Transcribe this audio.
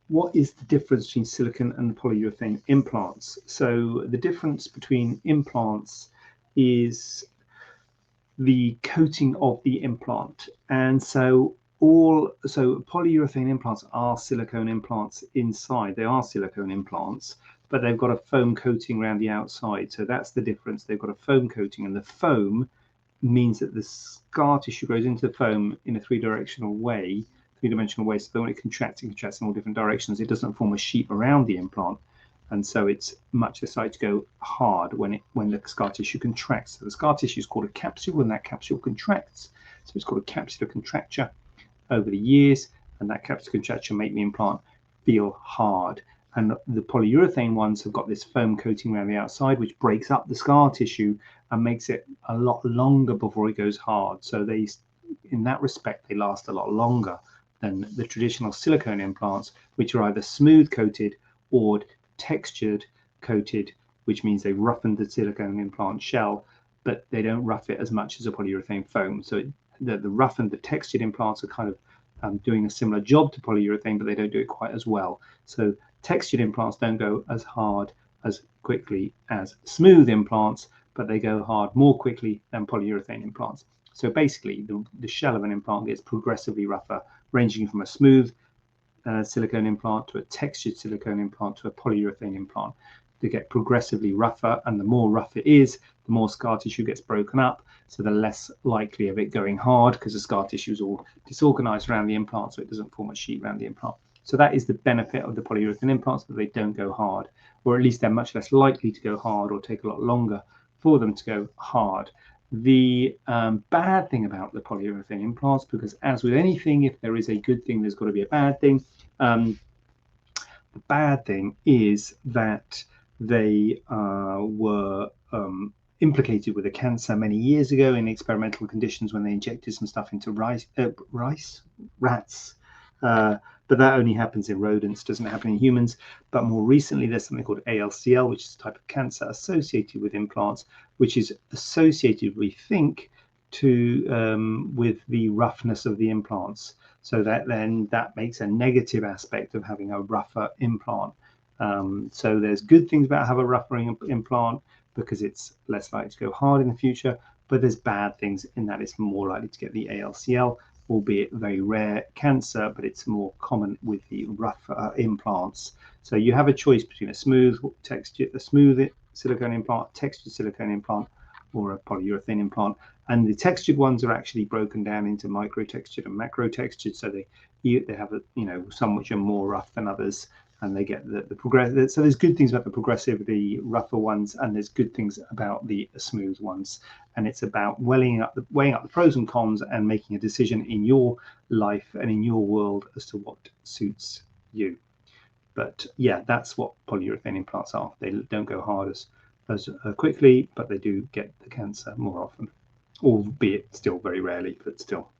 what is the difference between silicone and polyurethane implants? So the difference between implants is the coating of the implant, and so polyurethane implants are silicone implants inside. They are silicone implants, but they've got a foam coating around the outside. So that's the difference. They've got a foam coating, and the foam means that the scar tissue goes into the foam in a three-dimensional way. So when it contracts in all different directions. It doesn't form a sheet around the implant, and so it's much less likely to go hard when the scar tissue contracts. So the scar tissue is called a capsule, and that capsule contracts. So it's called a capsular contracture over the years, and that capsular contracture makes the implant feel hard. And the polyurethane ones have got this foam coating around the outside, which breaks up the scar tissue and makes it a lot longer before it goes hard. So they, in that respect, they last a lot longer than the traditional silicone implants, which are either smooth coated or textured coated, which means they roughen the silicone implant shell, but they don't rough it as much as a polyurethane foam. So the roughened, the textured implants are kind of doing a similar job to polyurethane, but they don't do it quite as well. So textured implants don't go as hard as quickly as smooth implants, but they go hard more quickly than polyurethane implants. So basically, the shell of an implant gets progressively rougher, ranging from a smooth silicone implant to a textured silicone implant to a polyurethane implant. They get progressively rougher, and the more rough it is, the more scar tissue gets broken up, so the less likely of it going hard, because the scar tissue is all disorganized around the implant, so it doesn't form a sheet around the implant. So that is the benefit of the polyurethane implants, that they don't go hard, or at least they're much less likely to go hard, or take a lot longer for them to go hard. The bad thing about the polyurethane implants, because as with anything, if there is a good thing, there's got to be a bad thing. The bad thing is that they were implicated with a cancer many years ago in experimental conditions when they injected some stuff into rats. But that only happens in rodents, doesn't happen in humans. But more recently, there's something called ALCL, which is a type of cancer associated with implants, which is associated, we think, with the roughness of the implants. So that makes a negative aspect of having a rougher implant. So there's good things about having a rougher implant because it's less likely to go hard in the future, but there's bad things in that it's more likely to get the ALCL, albeit very rare cancer, but it's more common with the rougher implants. So you have a choice between a smooth silicone implant, textured silicone implant, or a polyurethane implant. And the textured ones are actually broken down into micro textured and macro textured. So they have some which are more rough than others, and they get the progressive. So there's good things about the progressive, the rougher ones, and there's good things about the smooth ones. And it's about weighing up the pros and cons and making a decision in your life and in your world as to what suits you. But yeah, that's what polyurethane implants are. They don't go hard as quickly, but they do get the cancer more often, albeit still very rarely, but still.